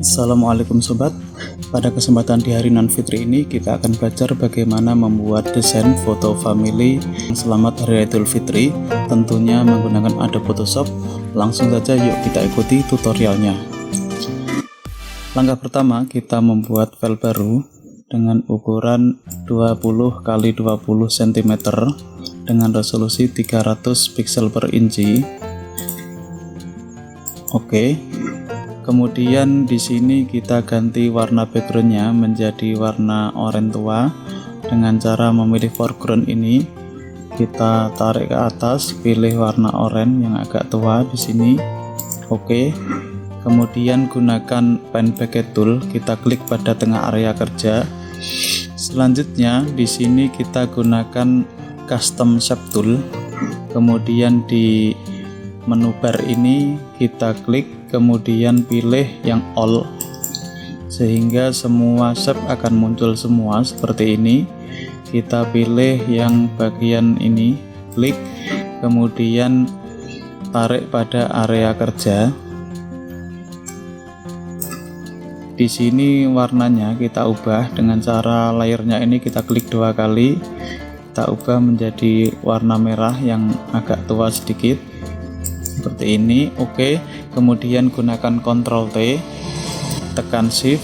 Assalamualaikum sobat. Pada kesempatan di hari non fitri ini kita akan belajar bagaimana membuat desain foto family selamat hari Idul Fitri, tentunya menggunakan Adobe Photoshop. Langsung saja yuk kita ikuti tutorialnya. Langkah pertama, kita membuat file baru dengan ukuran 20 x 20 cm dengan resolusi 300 pixel per inci. Oke. Kemudian di sini kita ganti warna backgroundnya menjadi warna oranye tua dengan cara memilih foreground ini. Kita tarik ke atas, pilih warna oranye yang agak tua di sini. Oke. Kemudian gunakan pen packet tool, kita klik pada tengah area kerja. Selanjutnya di sini kita gunakan custom shape tool. Kemudian di menu bar ini kita klik, kemudian pilih yang all, sehingga semua shape akan muncul semua seperti ini. Kita pilih yang bagian ini, klik, kemudian tarik pada area kerja. Di sini warnanya kita ubah dengan cara layernya ini kita klik 2 kali, kita ubah menjadi warna merah yang agak tua sedikit seperti ini. Oke. Kemudian gunakan Ctrl T, tekan Shift,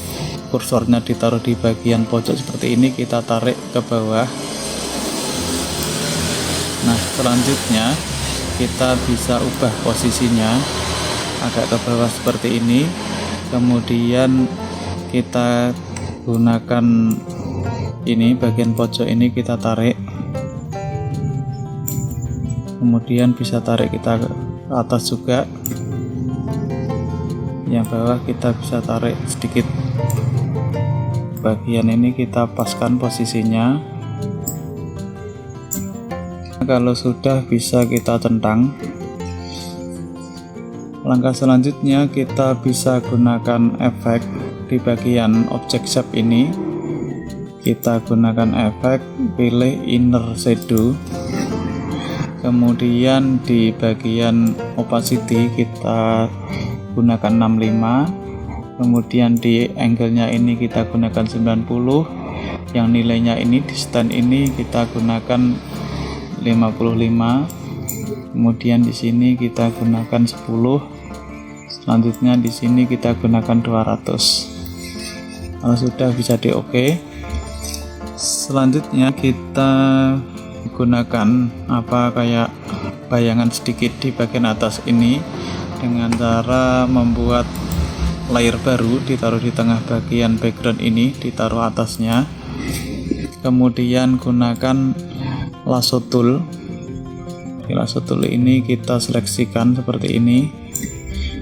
kursornya ditaruh di bagian pojok seperti ini, kita tarik ke bawah. Nah, selanjutnya kita bisa ubah posisinya agak ke bawah seperti ini. Kemudian kita gunakan ini bagian pojok ini kita tarik, kemudian bisa tarik kita ke atas juga. Yang bawah kita bisa tarik sedikit, bagian ini kita paskan posisinya. Kalau sudah bisa kita centang. Langkah selanjutnya kita bisa gunakan efek di bagian object shape ini. Kita gunakan efek, pilih inner shadow, kemudian di bagian opacity kita gunakan 65, kemudian di angle-nya ini kita gunakan 90, yang nilainya ini di stand ini kita gunakan 55, kemudian di sini kita gunakan 10, selanjutnya di sini kita gunakan 200. Kalau sudah bisa di OK. Selanjutnya kita gunakan kayak bayangan sedikit di bagian atas ini dengan cara membuat layer baru, ditaruh di tengah bagian background ini, ditaruh atasnya. Kemudian gunakan lasso tool. Di lasso tool ini kita seleksikan seperti ini.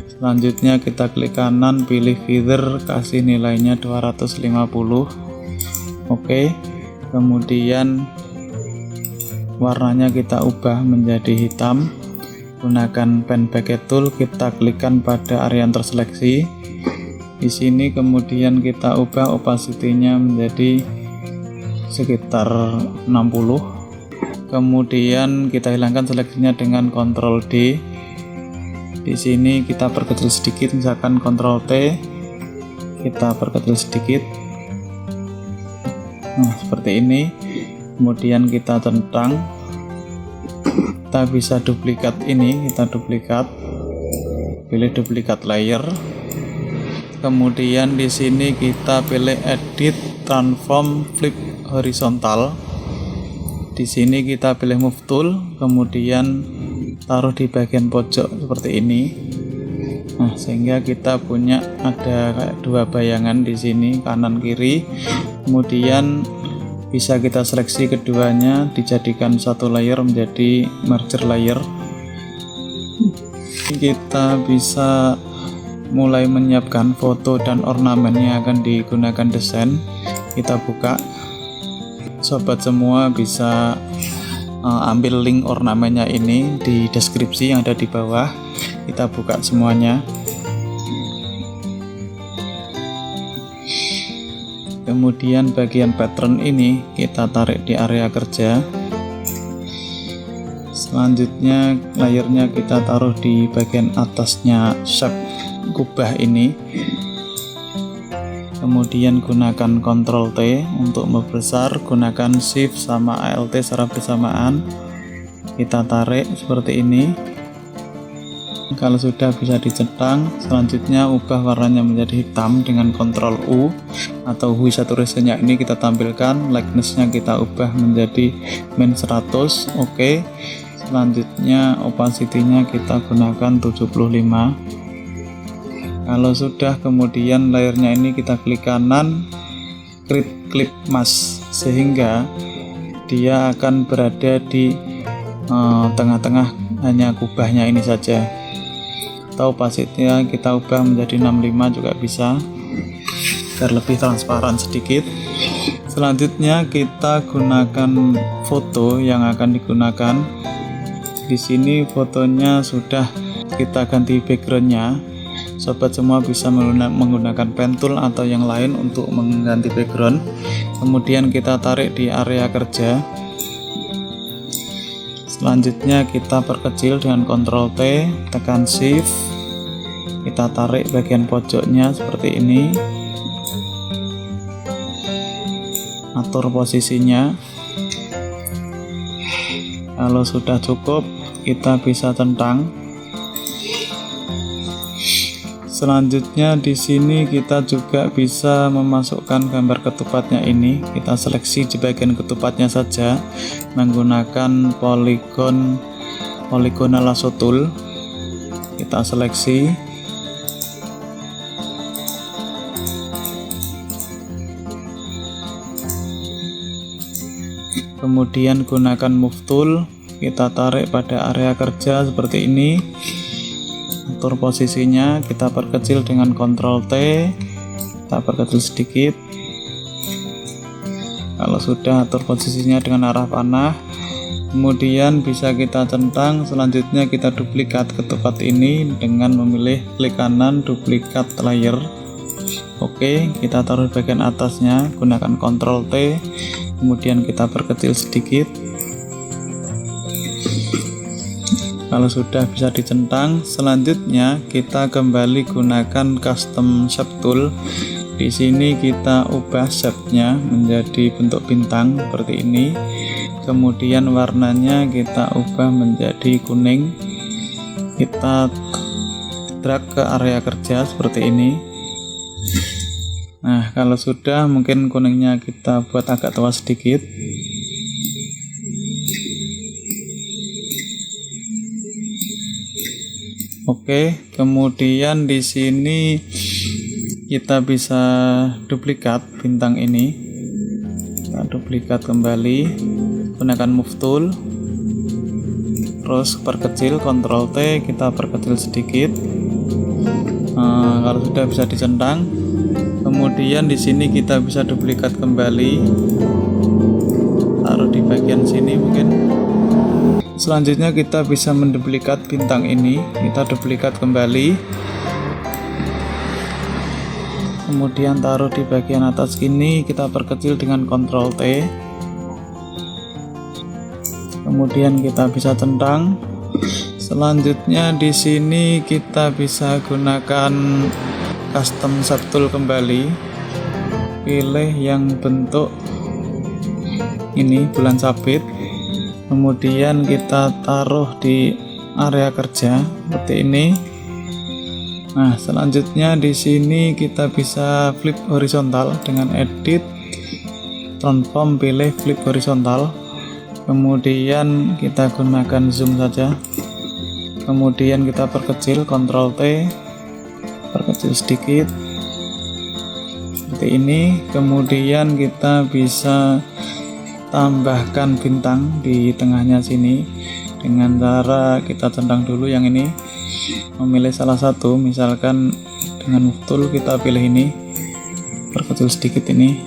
Selanjutnya kita klik kanan, pilih feather, kasih nilainya 250. Oke. Kemudian warnanya kita ubah menjadi hitam. Gunakan pen packet tool, kita klikkan pada area yang terseleksi. Di sini kemudian kita ubah opacity-nya menjadi sekitar 60. Kemudian kita hilangkan seleksinya dengan Ctrl D. Di sini kita perkecil sedikit, misalkan Ctrl T, kita perkecil sedikit. Nah, seperti ini. Kemudian kita centang. Kita bisa duplikat ini, kita duplikat, pilih duplikat layer. Kemudian di sini kita pilih edit, transform, flip horizontal. Di sini kita pilih move tool, kemudian taruh di bagian pojok seperti ini. Nah, sehingga kita punya ada kayak dua bayangan di sini, kanan kiri. Kemudian bisa kita seleksi keduanya, dijadikan satu layer menjadi merger layer. Kita bisa mulai menyiapkan foto dan ornamen yang akan digunakan desain. Kita buka. Sobat semua bisa ambil link ornamennya ini di deskripsi yang ada di bawah. Kita buka semuanya. Kemudian bagian pattern ini kita tarik di area kerja. Selanjutnya layernya kita taruh di bagian atasnya shape kubah ini. kemudian gunakan Ctrl T untuk membesar, gunakan Shift sama Alt secara bersamaan, kita tarik seperti ini. Kalau sudah bisa dicentang, selanjutnya ubah warnanya menjadi hitam dengan Ctrl U atau Hui Saturation-nya ini kita tampilkan, lightness-nya kita ubah menjadi min 100. Oke. Selanjutnya opacity-nya kita gunakan 75. Kalau sudah, kemudian layernya ini kita klik kanan, klik mask, sehingga dia akan berada di tengah-tengah, hanya kubahnya ini saja. Atau opacity-nya kita ubah menjadi 65 juga bisa, agar lebih transparan sedikit. Selanjutnya kita gunakan foto yang akan digunakan. Di sini fotonya sudah kita ganti backgroundnya. Sobat semua bisa menggunakan pen tool atau yang lain untuk mengganti background. Kemudian kita tarik di area kerja. Selanjutnya kita perkecil dengan Ctrl T, tekan Shift, kita tarik bagian pojoknya seperti ini, atur posisinya. Kalau sudah cukup, kita bisa centang. Selanjutnya di sini kita juga bisa memasukkan gambar ketupatnya ini. Kita seleksi di bagian ketupatnya saja menggunakan polygonal lasso tool. Kita seleksi. Kemudian gunakan move tool, kita tarik pada area kerja seperti ini. Atur posisinya, kita perkecil dengan Ctrl T, kita perkecil sedikit. Kalau sudah, atur posisinya dengan arah panah. Kemudian bisa kita centang. Selanjutnya kita duplikat ketupat ini dengan memilih klik kanan, duplikat layer. Oke, kita taruh bagian atasnya, gunakan Ctrl T, kemudian kita perkecil sedikit. Kalau sudah, bisa dicentang. Selanjutnya kita kembali gunakan custom shape tool. Di sini kita ubah shape-nya menjadi bentuk bintang seperti ini. Kemudian warnanya kita ubah menjadi kuning. Kita drag ke area kerja seperti ini. Nah, kalau sudah, mungkin kuningnya kita buat agak tua sedikit. Oke, kemudian di sini kita bisa duplikat bintang ini. Kita duplikat kembali, gunakan move tool, terus perkecil, Ctrl T, kita perkecil sedikit. Kalau sudah, bisa dicentang. Kemudian di sini kita bisa duplikat kembali, taruh di bagian sini mungkin. Selanjutnya kita bisa menduplikat bintang ini, kita duplikat kembali, kemudian taruh di bagian atas sini, kita perkecil dengan Ctrl T, kemudian kita bisa centang. Selanjutnya di sini kita bisa gunakan custom shape tool kembali, pilih yang bentuk ini bulan sabit. Kemudian kita taruh di area kerja seperti ini. Nah, selanjutnya di sini kita bisa flip horizontal dengan edit, transform, pilih flip horizontal. Kemudian kita gunakan zoom saja. Kemudian kita perkecil, Ctrl T, perkecil sedikit seperti ini. Kemudian kita bisa tambahkan bintang di tengahnya sini dengan cara kita centang dulu yang ini, memilih salah satu, misalkan dengan move tool kita pilih ini, perkecil sedikit ini,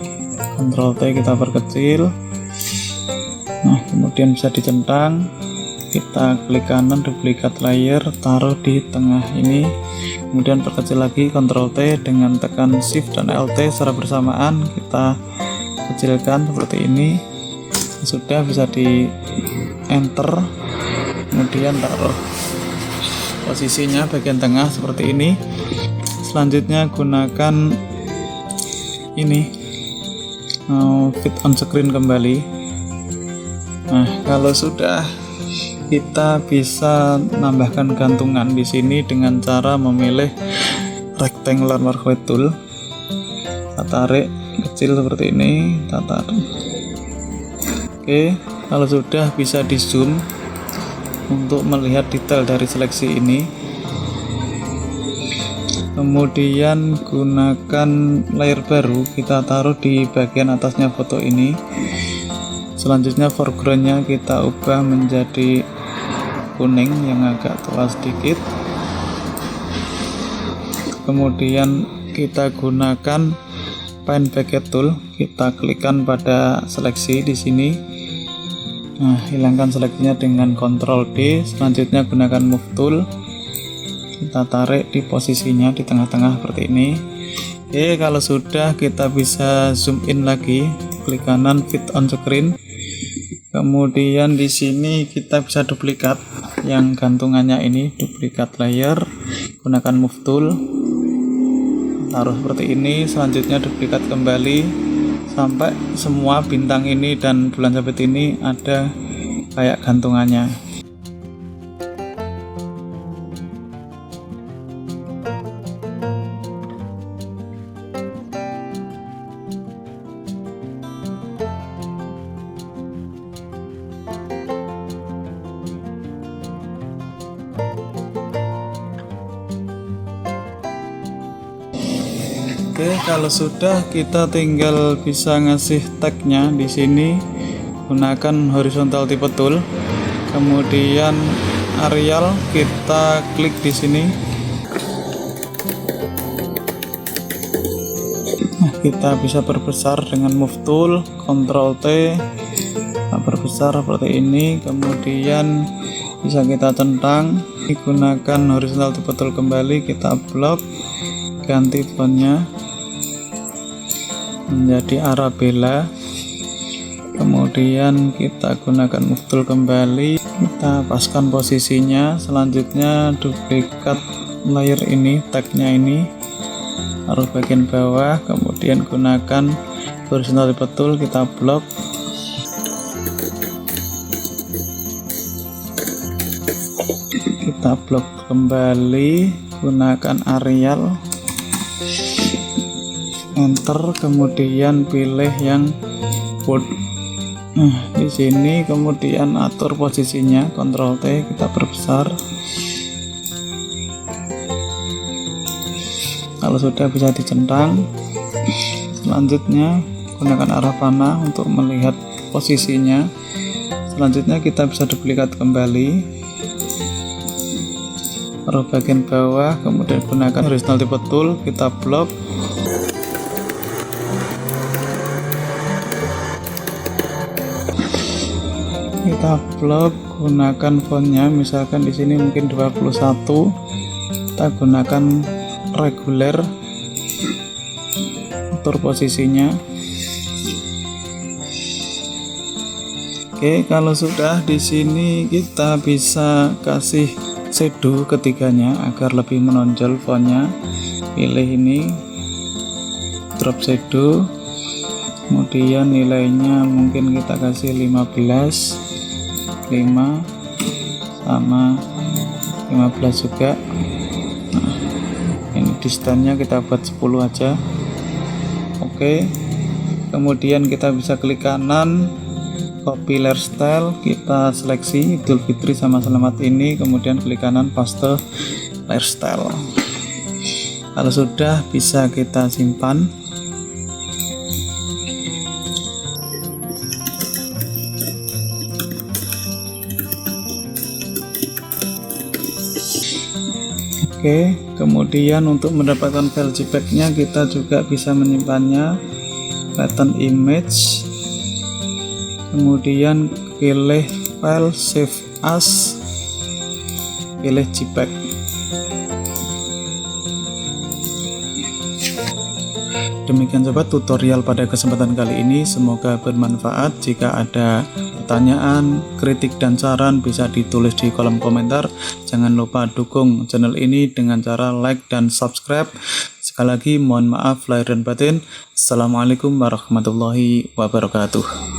Ctrl T, kita perkecil. Nah, kemudian bisa dicentang, kita klik kanan, duplikat layer, taruh di tengah ini, kemudian perkecil lagi, Ctrl T, dengan tekan Shift dan Alt secara bersamaan kita kecilkan seperti ini. Sudah, bisa di enter, kemudian taruh posisinya bagian tengah seperti ini. Selanjutnya gunakan ini fit on screen kembali. Nah, kalau sudah, kita bisa menambahkan gantungan di sini dengan cara memilih rectangular marquee tool. Kita tarik kecil seperti ini, kita tarik. Oke, kalau sudah bisa di zoom untuk melihat detail dari seleksi ini. Kemudian gunakan layer baru, kita taruh di bagian atasnya foto ini. Selanjutnya foregroundnya kita ubah menjadi kuning yang agak tua sedikit. Kemudian kita gunakan pen baguette tool, kita klikkan pada seleksi di sini. Nah, hilangkan seleksinya dengan Ctrl D. Selanjutnya gunakan move tool, kita tarik di posisinya di tengah-tengah seperti ini. Oke, kalau sudah, kita bisa zoom in lagi, klik kanan fit on screen. Kemudian di sini kita bisa duplikat yang gantungannya ini, duplikat layer, gunakan move tool, taruh seperti ini. Selanjutnya duplikat kembali sampai semua bintang ini dan bulan sabit ini ada kayak gantungannya. Oke, kalau sudah, kita tinggal bisa ngasih tagnya di sini. Gunakan horizontal type tool, kemudian Arial kita klik di sini. Nah, kita bisa perbesar dengan move tool, Ctrl T, kita perbesar seperti ini. Kemudian bisa kita centang, gunakan horizontal type tool kembali, kita blok, ganti fontnya menjadi Arabella. Kemudian kita gunakan move tool kembali, kita paskan posisinya. Selanjutnya duplikat layer ini, tagnya ini, taruh bagian bawah. Kemudian gunakan horizontal type tool, kita blok, kita blok kembali, gunakan Arial, enter, kemudian pilih yang bold. Nah, di sini kemudian atur posisinya, Ctrl T, kita perbesar. Kalau sudah, bisa dicentang. Selanjutnya gunakan arah panah untuk melihat posisinya. Selanjutnya kita bisa duplikat kembali, taruh bagian bawah, kemudian gunakan horizontal type tool, kita blok, kita blok, gunakan fontnya, misalkan di sini mungkin 21, kita gunakan regular, atur posisinya. Oke, kalau sudah, di sini kita bisa kasih shadow ketiganya agar lebih menonjol fontnya. Pilih ini, drop shadow, kemudian nilainya mungkin kita kasih 15, 5 sama 15 juga. Nah, ini distance-nya kita buat 10 aja. Oke, kemudian kita bisa klik kanan, copy layer style, kita seleksi Idul Fitri sama selamat ini, kemudian klik kanan paste layer style. Kalau sudah, bisa kita simpan. Oke, kemudian untuk mendapatkan file JPEG-nya kita juga bisa menyimpannya, pattern image, kemudian pilih file save as, pilih JPEG. Demikian sobat tutorial pada kesempatan kali ini, semoga bermanfaat. Jika ada pertanyaan, kritik dan saran bisa ditulis di kolom komentar. Jangan lupa dukung channel ini dengan cara like dan subscribe Sekali lagi mohon maaf lahir dan batin. Assalamualaikum warahmatullahi wabarakatuh.